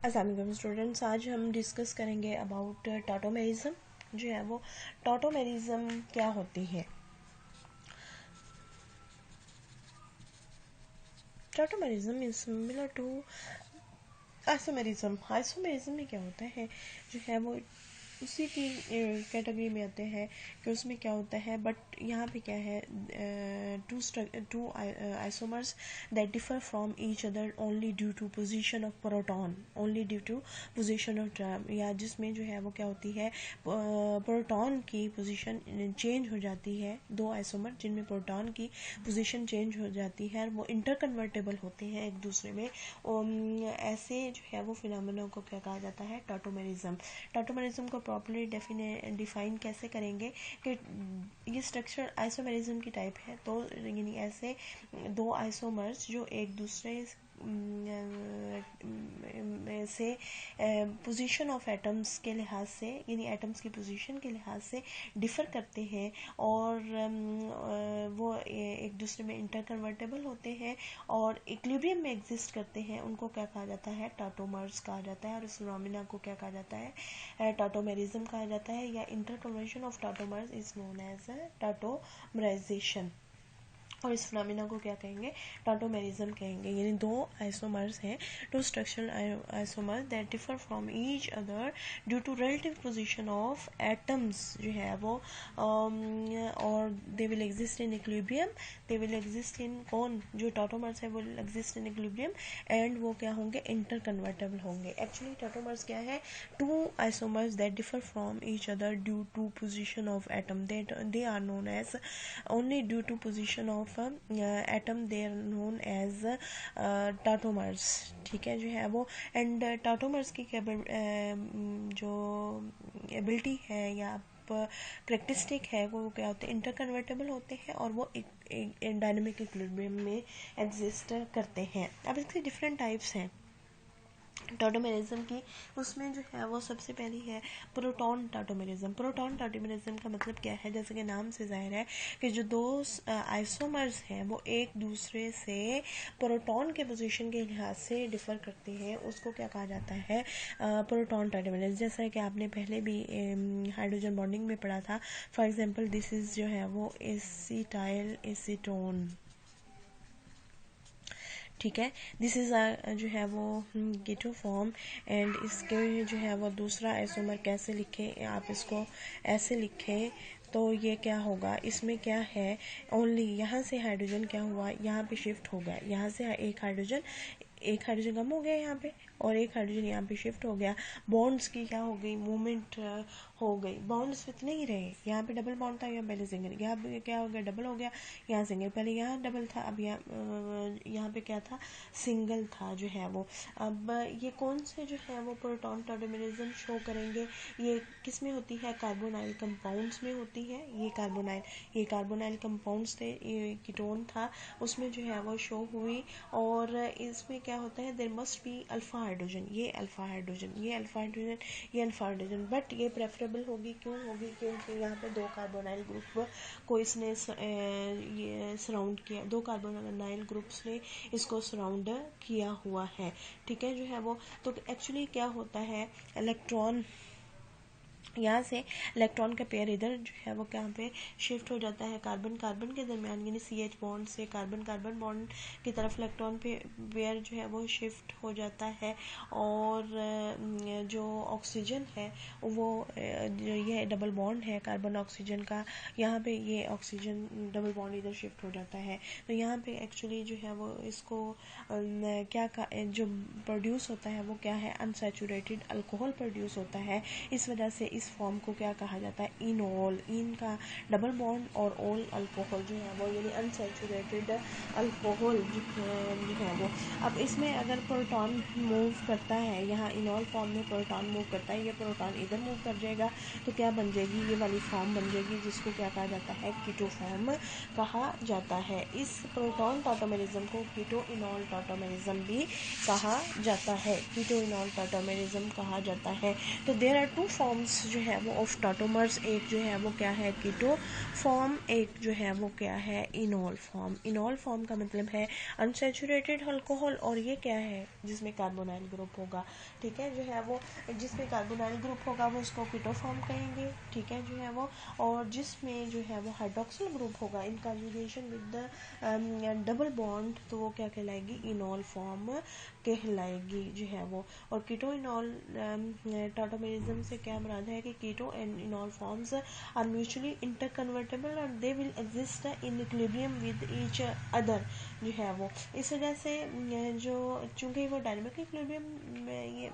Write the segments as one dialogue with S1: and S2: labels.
S1: अस्सलाम वालेकुम स्टूडेंट्स, आज हम डिस्कस करेंगे अबाउट टॉटोमेरिज्म। जो है वो टॉटोमेरिज्म क्या होती है। Tautomerism is similar to isomerism. Isomerism में क्या होता है, जो है वो उसी की कैटेगरी में आते हैं कि उसमें क्या होता है, बट यहाँ पे क्या है, two isomers that differ from each other only due to position of proton, only due to position of, या जिसमें जो है वो क्या होती है, प्रोटॉन की पोजीशन चेंज हो जाती है। दो आइसोमर जिनमें प्रोटॉन की पोजीशन चेंज हो जाती है, वो इंटरकन्वर्टेबल होते हैं एक दूसरे में। ऐसे जो है वो फिनोमेना को क्या कहा जाता है, टॉटोमेरिज्म। टॉटोमेरिज्म को प्रॉपर्ली डिफाइन कैसे करेंगे कि ये स्ट्रक्चर आइसोमेरिज्म की टाइप है, तो यानी ऐसे दो आइसोमर्स जो एक दूसरे से पोजीशन ऑफ एटम्स के लिहाज से, यानी एटम्स की पोजीशन के लिहाज से डिफर करते हैं और वो एक दूसरे में इंटरकन्वर्टेबल होते हैं और इक्विलिब्रियम में एग्जिस्ट करते हैं, उनको क्या कहा जाता है, टॉटोमर्स कहा जाता है। और इस फिनोमेना को क्या कहा जाता है, टॉटोमेरिज्म कहा जाता है, या interconversion of tautomers is known as tautomerisation. और इस फिनोमेना को क्या कहेंगे, टॉटोमेरिज्म कहेंगे। यानी दो आइसोमर्स हैं, two structural isomers that differ from each other due to relative position of atoms, जो है वो और they will exist in equilibrium, they will exist in कौन, जो टॉटोमर्स है वो will exist in equilibrium, and वो क्या होंगे, इंटरकन्वर्टेबल होंगे। एक्चुअली टॉटोमर्स क्या है, two isomers that differ from each other due to position of atom, they are known as only due to position of atom they are known as tautomers। ठीक है, जो है वो एंड tautomers की जो ability है या करेक्टरिस्टिक है वो क्या होते हैं, इंटरकन्वर्टेबल होते हैं और वो एक डायनेमिक इक्विलिब्रियम में एग्जिस्ट करते हैं। अब इसके डिफरेंट टाइप्स हैं टॉटोमेरिज्म की। उसमें जो है वो सबसे पहली है प्रोटॉन टॉटोमेरिज्म। प्रोटॉन टॉटोमेरिज्म का मतलब क्या है, जैसे कि नाम से जाहिर है कि जो दो आइसोमर्स हैं वो एक दूसरे से प्रोटॉन के पोजीशन के लिहाज से डिफर करते हैं, उसको क्या कहा जाता है, प्रोटॉन टॉटोमेरिज्म। जैसा कि आपने पहले भी हाइड्रोजन बॉन्डिंग में पढ़ा था। फॉर एग्जांपल दिस इज जो है वो एसिटाइल एसीटोन, ठीक है। दिस इज जो है वो कीटो फॉर्म, एंड इसके जो है वो दूसरा आइसोमर कैसे लिखे, आप इसको ऐसे लिखे तो ये क्या होगा, इसमें क्या है, ओनली यहाँ से हाइड्रोजन क्या हुआ, यहाँ पे शिफ्ट हो गया, यहाँ से एक हाइड्रोजन कम हो गया यहाँ पे और एक हाइड्रोजन यहाँ पे शिफ्ट हो गया। बॉन्ड्स की क्या हो गई, मूवमेंट हो गई। बॉन्ड्स इतने ही रहे, यहाँ पे डबल बॉन्ड था, यहाँ पहले सिंगल, यहाँ पे क्या हो गया, डबल हो गया, यहाँ सिंगल, पहले यहाँ डबल था, अब यहाँ पे क्या था, सिंगल था जो है वो। अब ये कौन से जो है वो प्रोटॉन टॉटोमेरिज्म शो करेंगे, ये किस में होती है, कार्बोनाइल कंपाउंड्स में होती है। ये कार्बोनाइल कंपाउंड्स थे, ये कीटोन था, उसमें जो है वो शो हुई। और इसमें क्या होता है, there must be alpha hydrogen, ये अल्फा हाइड्रोजन, ये अल्फा हाइड्रोजन, ये अल्फा हाइड्रोजन, बट ये प्रेफरेबल होगी, क्यों होगी, क्योंकि यहाँ पे दो कार्बोनाइल ग्रुप को इसने ये सराउंड किया, दो कार्बोनाइल ग्रुप्स ने इसको सराउंड किया हुआ है, ठीक है, जो है वो। तो एक्चुअली क्या होता है, इलेक्ट्रॉन यहाँ से इलेक्ट्रॉन का पेयर इधर जो है वो कहाँ पे शिफ्ट हो जाता है, कार्बन कार्बन के दरमियान, यानी CH बॉन्ड से कार्बन कार्बन बॉन्ड की तरफ इलेक्ट्रॉन पेयर जो है वो शिफ्ट हो जाता है। और जो ऑक्सीजन है वो ये डबल बॉन्ड है कार्बन ऑक्सीजन का, यहाँ पे ये ऑक्सीजन डबल बॉन्ड इधर शिफ्ट हो जाता है। तो यहाँ पे एक्चुअली जो है वो इसको क्या जो प्रोड्यूस होता है वो क्या है, अनसैचुरेटेड अल्कोहल प्रोड्यूस होता है। इस वजह से इस फॉर्म को क्या कहा जाता है, इनोल, इन का डबल बॉन्ड और ओल अल्कोहल जो है वो, यानी अनसैचुरेटेड अल्कोहल जो है वो। अब इसमें अगर प्रोटॉन मूव करता है, यहाँ इनोल फॉर्म में प्रोटॉन मूव करता है, ये प्रोटॉन इधर मूव कर जाएगा तो क्या बन जाएगी, ये वाली फॉर्म बन जाएगी, जिसको क्या कहा जाता है, कीटो फॉर्म कहा जाता है। इस प्रोटॉन टॉटोमेरिज्म को कीटो इनोल टॉटोमेरिज्म भी कहा जाता है, कीटो इनोल टॉटोमेरिज्म कहा जाता है। तो देयर आर टू फॉर्म्स जो है वो ऑफ टॉटोमर्स, एक जो है वो क्या है कीटो फॉर्म, एक जो है वो क्या है इनॉल फॉर्म। इनॉल फॉर्म का मतलब है अनसैचुरेटेड अल्कोहल, और ये क्या है जिसमें कार्बोनाइल ग्रुप होगा, ठीक है, जो है वो जिसमें कार्बोनाइल ग्रुप होगा वो उसको कीटो फॉर्म कहेंगे, ठीक है, जो है वो, और जिसमें जो है वो हाइड्रोक्सिल ग्रुप होगा in conjugation with the double bond, तो वो क्या कहलाएगी इनॉल फॉर्म कहलाएगी, जो है वो। और कीटो इनॉल टॉटोमेरिज्म से क्या मुराद है कि keto and enol forms are mutually interconvertible और they will exist in equilibrium with each other, जो है वो। इस वजह से जो चूंकि वो डायनामिक इक्विलिब्रियम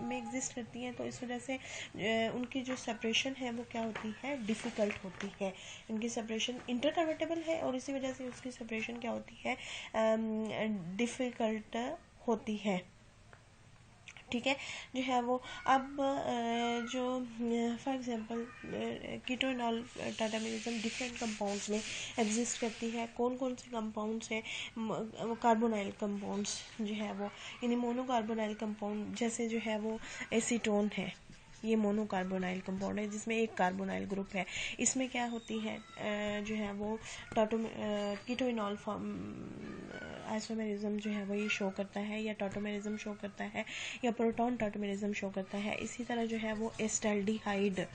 S1: में एग्जिस्ट करती हैं, तो इस वजह से उनकी जो सेपरेशन है वो क्या होती है डिफ़िकल्ट होती है। इनकी सेपरेशन इंटरकन्वर्टेबल है और इसी वजह से उसकी सेपरेशन क्या होती है डिफ़िकल्ट होती है, ठीक है, जो है वो। अब जो for example कीटोइनॉल tautomerism different compounds में एग्जिस्ट करती है। कौन कौन से कंपाउंड्स हैं, कार्बोनाइल कंपाउंड्स जो है वो, यानी मोनोकार्बोनाइल कंपाउंड, जैसे जो है वो एसीटोन है, ये मोनोकार्बोनाइल कंपाउंड है जिसमें एक कार्बोनाइल ग्रुप है। इसमें क्या होती है जो है वो कीटोइनॉल फॉर्म आइसोमेरिज्म जो है वो ये शो करता है, या टॉटोमेरिज्म शो करता है, या प्रोटॉन टॉटोमेरिज्म शो करता है। इसी तरह जो है वो एस्टाल्डिहाइड,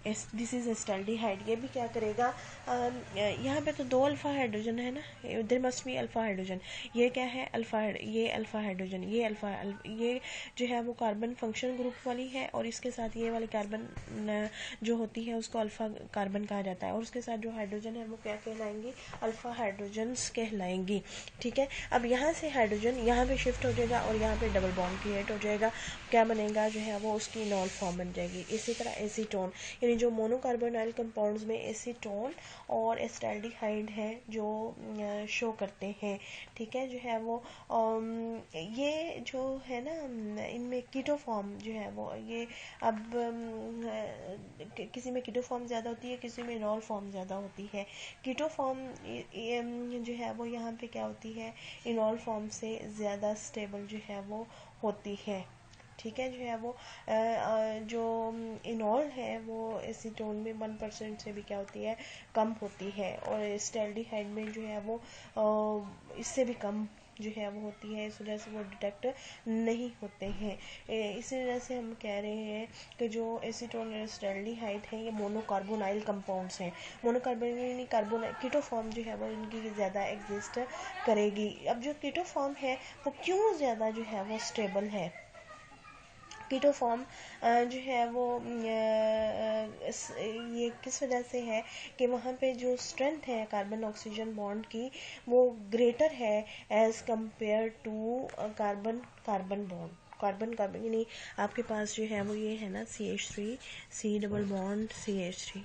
S1: दिस इज एस्टाल्डिहाइड, ये भी क्या करेगा, यहाँ पे तो 2 अल्फा हाइड्रोजन है ना, there must be alpha hydrogen, ये क्या है अल्फा, ये अल्फा हाइड्रोजन, ये ये जो है वो कार्बन फंक्शन ग्रुप वाली है, और इसके साथ ये वाली कार्बन जो होती है उसको अल्फा कार्बन कहा जाता है, और उसके साथ जो हाइड्रोजन है वो क्या कहलाएंगी अल्फा हाइड्रोजन्स कहलाएंगी, ठीक है। अब यहाँ से हाइड्रोजन यहाँ पे शिफ्ट हो जाएगा और यहाँ पे डबल बॉन्ड क्रिएट हो जाएगा, क्या बनेगा जो है वो उसकी इनॉल फॉर्म बन जाएगी। इसी तरह एसीटोन, यानी जो मोनोकार्बोनाइल कंपाउंड्स में एसीटोन और एस्टाल्डिहाइड है जो शो करते हैं, ठीक है, जो है वो ये जो है ना इनमें कीटो फॉर्म जो है वो ये अब किसी में कीटो फॉर्म ज़्यादा होती है, किसी में इनॉल फॉर्म ज़्यादा होती है। कीटो फॉर्म जो है वो यहाँ पे क्या होती है इनॉल फॉर्म से ज़्यादा स्टेबल जो है वो होती है, ठीक है, जो है वो जो इनॉल है वो एसीटोन में 1% से भी क्या होती है कम होती है, और एस्टाल्डिहाइड में जो है वो इससे भी कम जो है वो होती है, इस वजह से वो डिटेक्ट नहीं होते हैं। इसी वजह से हम कह रहे हैं कि जो एसीटोन और एस्टाल्डिहाइड है ये मोनोकार्बोनाइल कंपाउंड्स हैं। मोनोकार्बोनाइल कार्बोनाइल कीटो फॉर्म जो है वो इनकी ज़्यादा एग्जिस्ट करेगी। अब जो कीटो फॉर्म है वो क्यों ज़्यादा जो है वो स्टेबल है, कीटो फॉर्म जो है वो ये किस वजह से है कि वहाँ पे जो स्ट्रेंथ है कार्बन ऑक्सीजन बॉन्ड की वो ग्रेटर है as compare to carbon carbon bond. Carbon carbon यानी आपके पास जो है वो ये है ना CH3 C double bond CH3,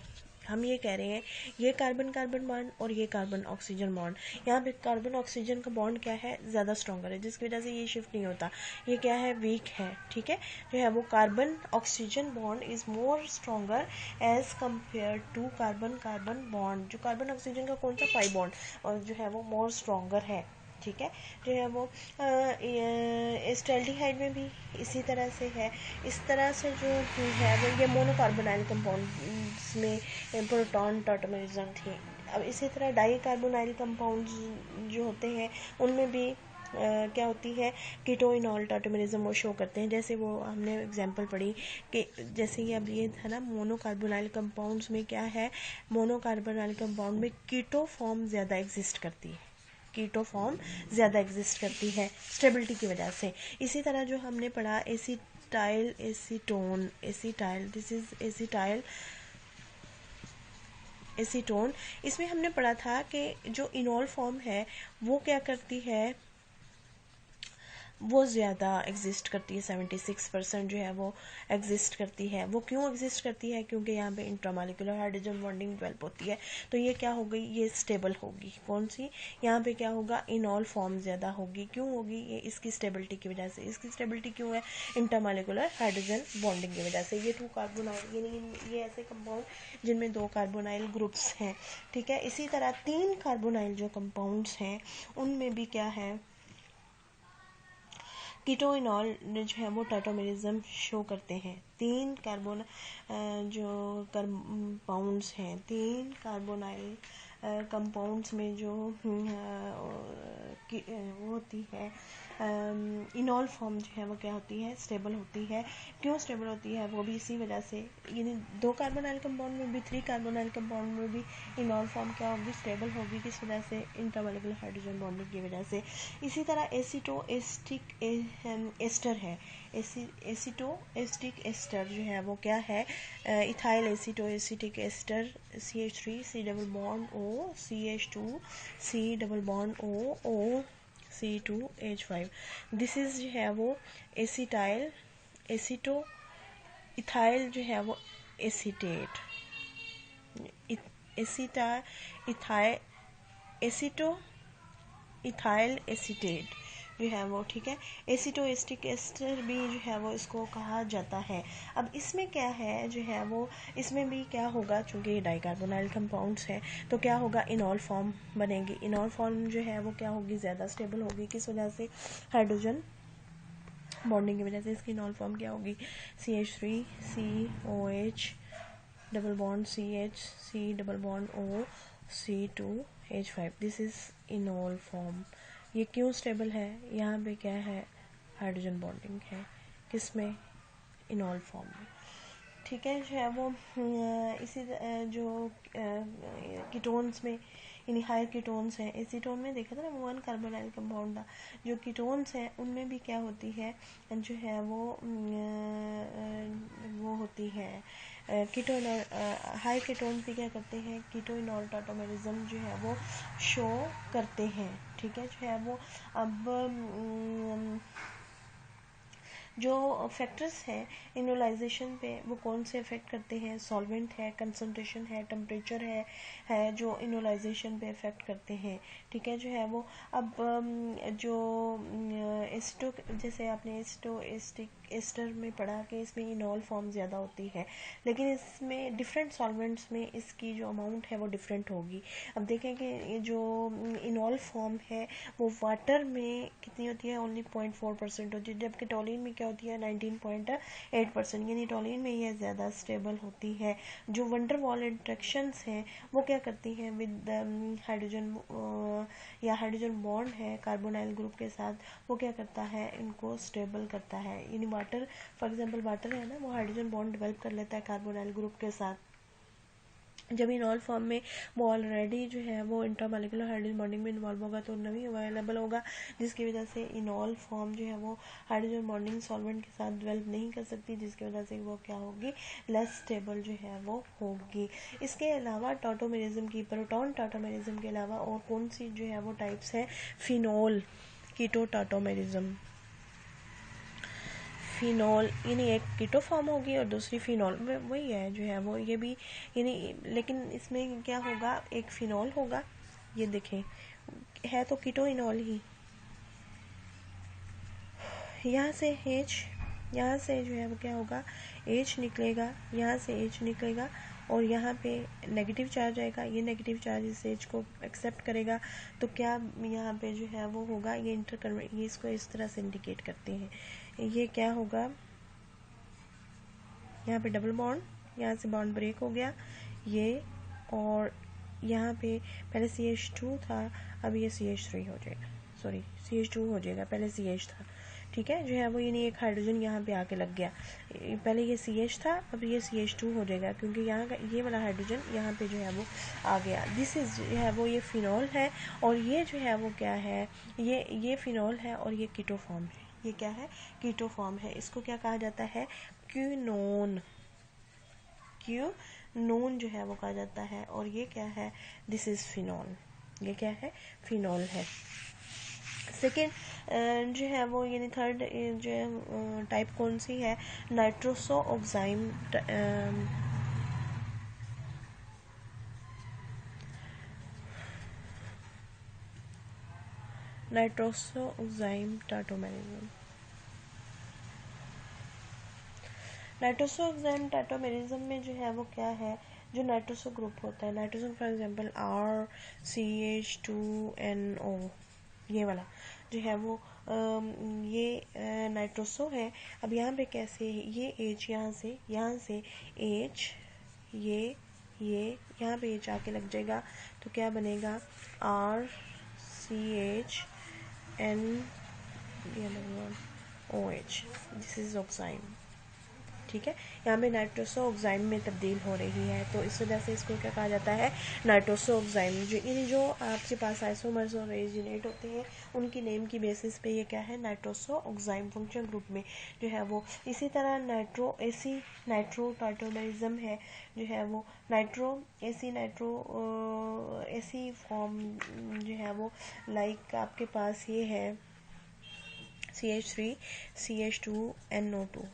S1: हम ये कह रहे हैं ये कार्बन कार्बन बॉन्ड और ये कार्बन ऑक्सीजन बॉन्ड, यहाँ पे कार्बन ऑक्सीजन का बॉन्ड क्या है ज़्यादा स्ट्रॉन्गर है, जिसकी वजह से ये शिफ्ट नहीं होता, ये क्या है वीक है, ठीक है, जो है वो carbon oxygen bond is more stronger as compare to carbon carbon bond. जो कार्बन ऑक्सीजन का कौन सा पाई बॉन्ड और जो है वो मोर स्ट्रॉन्गर है, ठीक है, जो है वो एस्टाल्डिहाइड में भी इसी तरह से है। इस तरह से जो है वो ये मोनोकार्बोनाइल कंपाउंड्स में प्रोटॉन टॉटोमेरिज्म थी। अब इसी तरह डाई कार्बोनाइल कंपाउंड्स जो होते हैं उनमें भी क्या होती है कीटोइनॉल टॉटोमेरिज्म वो शो करते हैं। जैसे वो हमने एग्जांपल पढ़ी कि जैसे ये अब ये था ना मोनोकार्बोनाइल कंपाउंड्स में क्या है, मोनोकार्बोनाइल कंपाउंड में कीटो फॉर्म ज़्यादा एग्जिस्ट करती है, कीटो फॉर्म ज़्यादा एग्जिस्ट करती है स्टेबिलिटी की वजह से। इसी तरह जो हमने पढ़ा acetyl acetone, acetyl this is acetyl acetone, इसमें हमने पढ़ा था कि जो इनॉल फॉर्म है वो क्या करती है वो ज़्यादा एग्जिस्ट करती है, 76% जो है वो एग्जिस्ट करती है। वो क्यों एग्जिस्ट करती है, क्योंकि यहाँ पे इंट्रामॉलिक्यूलर हाइड्रोजन बॉन्डिंग डेवलप होती है, तो ये क्या हो गई ये स्टेबल होगी। कौन सी, यहाँ पे क्या होगा इनॉल फॉर्म ज़्यादा होगी। क्यों होगी, ये इसकी स्टेबिलिटी की वजह से। इसकी स्टेबिलिटी क्यों है, इंट्रामॉलिक्यूलर हाइड्रोजन बॉन्डिंग की वजह से। ये 2 कार्बोनाइल यानी ये ऐसे कंपाउंड जिनमें 2 कार्बोनाइल ग्रुप्स हैं, ठीक है। इसी तरह 3 कार्बोनाइल जो कंपाउंड्स हैं उनमें भी क्या है कीटोइनॉल जो है वो टाटोमेरिज्म शो करते हैं। 3 कार्बन जो कंपाउंड्स हैं, 3 कार्बोनाइल कंपाउंड्स में जो वो होती है इनॉल फॉर्म जो है वो क्या होती है, स्टेबल होती है। क्यों स्टेबल होती है, वो भी इसी वजह से, यानी 2 कार्बोनाइल कंपाउंड में भी 3 कार्बोनाइल कंपाउंड में भी इनॉल फॉर्म क्या होगी, स्टेबल होगी। किस वजह से, इंटरमॉलिक्यूलर हाइड्रोजन बॉन्डिंग की वजह से। इसी तरह एसिटो एस्टिक एस्टर है, एसिटो एस्टिक एस्टर जो है वो क्या है, ethyl aceto acetic ester CH3 C double bond O CH2 C double bond O C2H5। This is जो है वो एसिटाइल एसिटो इथाइल जो है वो acetate aceta ethyl aceto ethyl acetate जो है वो, ठीक है। एसिटोएस्टिक एस्टर भी जो है वो इसको कहा जाता है। अब इसमें क्या है जो है वो, इसमें भी क्या होगा, चूंकि ये डाइकार्बोनाइल कंपाउंड्स है तो क्या होगा, इनॉल फॉर्म बनेगी। इनॉल फॉर्म जो है वो क्या होगी, ज़्यादा स्टेबल होगी। किस वजह से, हाइड्रोजन बॉन्डिंग की वजह से इसकी इनॉल फॉर्म क्या होगी, CH3 COH double bond CH C double bond O C2H5। This is इनॉल form. ये क्यों स्टेबल है, यहाँ पे क्या है, हाइड्रोजन बॉन्डिंग है, किसमें, इनॉल फॉर्म में, ठीक है। जो है वो इसी जो कीटोन्स में, यानी हायर कीटोन्स हैं, एसीटोन में देखा था ना, 1 कार्बोनाइल कंपाउंड था। जो कीटोन्स हैं उनमें भी क्या होती है, जो है वो होती है कीटोइनॉल। हाई कीटोन्स भी क्या करते हैं, कीटोइनॉल टाटोमेरिज्म जो है वो शो करते हैं, ठीक है। जो है वो अब जो फैक्टर्स हैं इनोलाइजेशन पे, वो कौन से इफेक्ट करते हैं, सॉल्वेंट है, कंसंट्रेशन है, टेम्परेचर है जो इनोलाइजेशन पे इफेक्ट करते हैं, ठीक है। जो है वो अब जो एस्टो, जैसे आपने एस्टोएस्टिक एस्टर में पढ़ा कि इसमें इनॉल फॉर्म ज़्यादा होती है, लेकिन इसमें डिफरेंट सॉल्वेंट्स में इसकी जो अमाउंट है वो डिफरेंट होगी। अब देखें कि ये जो इनॉल फॉर्म है वो वाटर में कितनी होती है, ओनली 0.4% होती है, जबकि टोलिन में क्या होती है 19.8%, यानी टोलिन में ये ज़्यादा स्टेबल होती है। जो वंडर वॉल इंट्रैक्शंस हैं वो क्या करती हैं विद हाइड्रोजन या हाइड्रोजन बॉन्ड है कार्बोनाइल ग्रुप के साथ, वो क्या करता है, इनको स्टेबल करता है। यानी वाटर, फॉर एग्जांपल वाटर है ना, वो हाइड्रोजन बॉन्ड डेवलप कर लेता है कार्बोनाइल ग्रुप के साथ। जब इनॉल फॉर्म में वो ऑलरेडी जो है वो इंटरमॉलिक्यूलर हाइड्रोजन बॉन्डिंग में इन्वॉल्व होगा तो नहीं अवेलेबल होगा, जिसकी वजह से इनॉल फॉर्म जो है वो हाइड्रोजन बॉन्डिंग सॉल्वेंट के साथ डेवलप नहीं कर सकती, जिसकी वजह से वो क्या होगी, लेस स्टेबल जो है वो होगी। इसके अलावा टाटोमेरिज्म की, प्रोटॉन टाटोमेरिज्म के अलावा और कौन सी जो है वो टाइप्स है, फिनोल कीटो टाटोमेरिज्म। फिनॉल यानी एक कीटो फॉर्म होगी और दूसरी फिनॉल, वही है जो है वो, ये भी यानी, लेकिन इसमें क्या होगा, एक फिनॉल होगा, ये देखें है तो कीटो इनॉल ही, यहाँ से H, यहाँ से जो है वो क्या होगा, H निकलेगा, यहाँ से H निकलेगा और यहाँ पे नेगेटिव चार्ज आएगा, ये नेगेटिव चार्ज इस H को एक्सेप्ट करेगा, तो क्या यहाँ पे जो है वो होगा, ये ये इसको इस तरह से इंडिकेट करते हैं। ये क्या होगा, यहाँ पे डबल बॉन्ड, यहाँ से बॉन्ड ब्रेक हो गया ये, और यहाँ पे पहले CH2 था, अब ये CH3 हो जाएगा, सॉरी CH2 हो जाएगा, पहले CH था, ठीक है। जो है वो यानी एक हाइड्रोजन यहाँ पे आके लग गया, पहले ये CH था, अब ये CH2 हो जाएगा, क्योंकि यहाँ का ये वाला हाइड्रोजन यहाँ पे जो है वो आ गया। दिस इज जो है वो ये फिनॉल है, और ये जो है वो क्या है, ये फिनॉल है और ये कीटो फॉर्म है। ये क्या है, कीटो फॉर्म है। इसको क्या कहा जाता है, क्यूनोन, क्यूनोन जो है वो कहा जाता है। और ये क्या है, दिस इज फिनॉल, ये क्या है, फिनॉल है। सेकेंड जो है वो, यानी थर्ड जो है टाइप कौन सी है, nitroso oxime nitroso oxime tautomerism. Nitroso oxime tautomerism में जो है वो क्या है, जो नाइट्रोसो ग्रुप होता है, नाइट्रोजन फॉर एग्जांपल RCH2NO, ये वाला जो है वो ये नाइट्रोसो है। अब यहाँ पे कैसे ये एच यहाँ से एच ये यहाँ पे एच आके लग जाएगा तो क्या बनेगा RCHN OH। This is oxide. ठीक है, यहाँ पे नाइट्रोसो ऑक्साइड में तब्दील हो रही है, तो इस वजह से इसको क्या कहा जाता है, नाइट्रोसो ऑक्साइड। जो आपके पास आइसोमर्स और रेजिनेट होते हैं उनकी नेम की बेसिस पे ये क्या है, नाइट्रोसो ऑक्साइड फंक्शन ग्रुप में जो है वो। इसी तरह नाइट्रो टार्टोमेरिज्म है जो है वो, ऐसी फॉर्म जो है वो, लाइक आपके पास ये है CH3 CH2 NO2।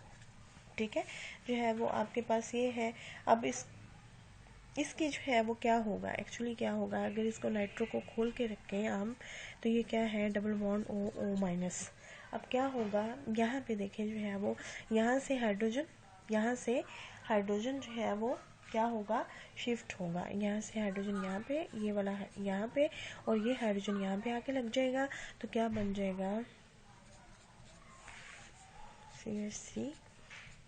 S1: ठीक है, जो है वो आपके पास ये है। अब इसकी जो है वो क्या होगा, एक्चुअली क्या होगा, अगर इसको नाइट्रो को खोल के रखें हम, तो ये क्या है, डबल बॉन्ड O माइनस। अब क्या होगा, यहाँ पे देखें जो है वो, यहाँ से हाइड्रोजन जो है वो क्या होगा, शिफ्ट होगा। यहाँ से हाइड्रोजन यहाँ पे, ये वाला यहाँ पे, और ये हाइड्रोजन यहाँ पे आके लग जाएगा, तो क्या बन जाएगा, CH3,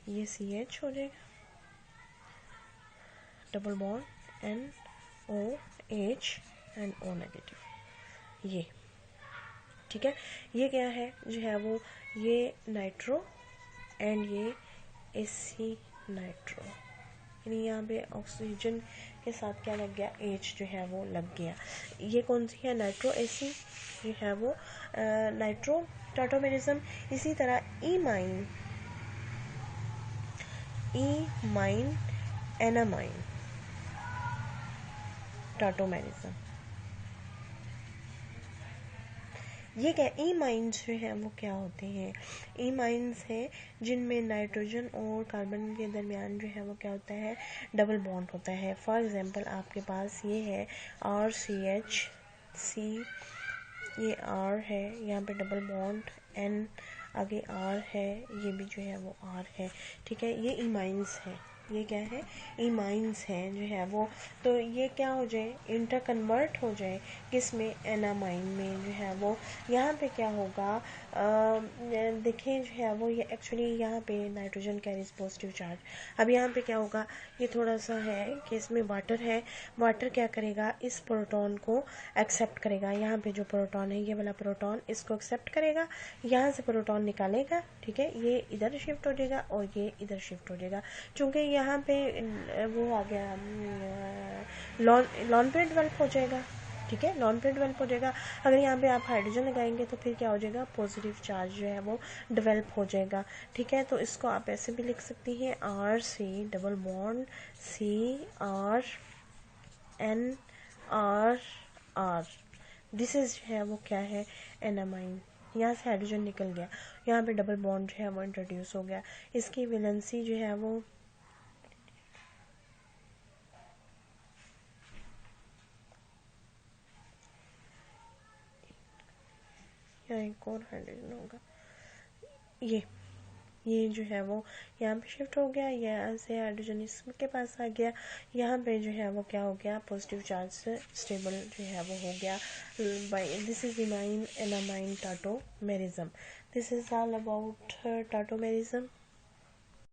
S1: ये CH हो जाएगा, double bond NOH and O negative, ये। ठीक है, ये क्या है जो है वो, ये नाइट्रो एंड ये AC नाइट्रो, यानी यहाँ पे ऑक्सीजन के साथ क्या लग गया, H जो है वो लग गया। ये कौन सी है, नाइट्रो AC जो है वो, नाइट्रो टार्टोमेरिज्म। इसी तरह ईमाइन एनामाइन टार्टोमेरिज्म। ये क्या, ई माइंस जो है वो क्या होते हैं, ई माइंस है जिनमें नाइट्रोजन और कार्बन के दरमियान जो है वो क्या होता है, डबल बॉन्ड होता है। फॉर एग्जांपल आपके पास ये है RCHC, ये R है, यहाँ पे डबल बॉन्ड N, आगे R है, ये भी जो है वो R है। ठीक है, ये इमाइंस है, ये क्या है, इमाइंस है जो है वो। तो ये क्या हो जाए, इंटर कन्वर्ट हो जाए किस में, एनामाइन में जो है वो। यहाँ पे क्या होगा, देखें जो है वो, ये एक्चुअली यहाँ पे नाइट्रोजन कैरीज पॉजिटिव चार्ज। अब यहाँ पे क्या होगा, ये थोड़ा सा है कि इसमें वाटर है, वाटर क्या करेगा, इस प्रोटॉन को एक्सेप्ट करेगा। यहाँ पे जो प्रोटॉन है, ये वाला प्रोटॉन इसको एक्सेप्ट करेगा, यहाँ से प्रोटॉन निकालेगा। ठीक है, ये इधर शिफ्ट हो जाएगा और ये इधर शिफ्ट हो जाएगा, क्योंकि यहाँ पे वो आ गया, लॉन पेयर डेवलप हो जाएगा। ठीक है, लॉन पेयर डेवलप हो जाएगा। अगर यहाँ पे आप हाइड्रोजन लगाएंगे तो फिर क्या हो जाएगा, पॉजिटिव चार्ज जो है वो डेवलप हो जाएगा। ठीक है, तो इसको आप ऐसे भी लिख सकती हैं, RC double bond CRNR। This is जो है वो क्या है, एनामाइन। यहाँ से हाइड्रोजन निकल गया, यहाँ पे डबल बॉन्ड जो है वो इंट्रोड्यूस हो गया। इसकी वैलेंसी जो है वो यहाँ एक और हाइड्रोजन होगा, ये जो है वो यहाँ पे शिफ्ट हो गया, यहाँ से हाइड्रोजन इसके पास आ गया, यहाँ पे जो है वो क्या हो गया, पॉजिटिव चार्ज से स्टेबल जो है वो हो गया। This is imine enamine tautomerism. This is all about टार्टोमेरिज्म।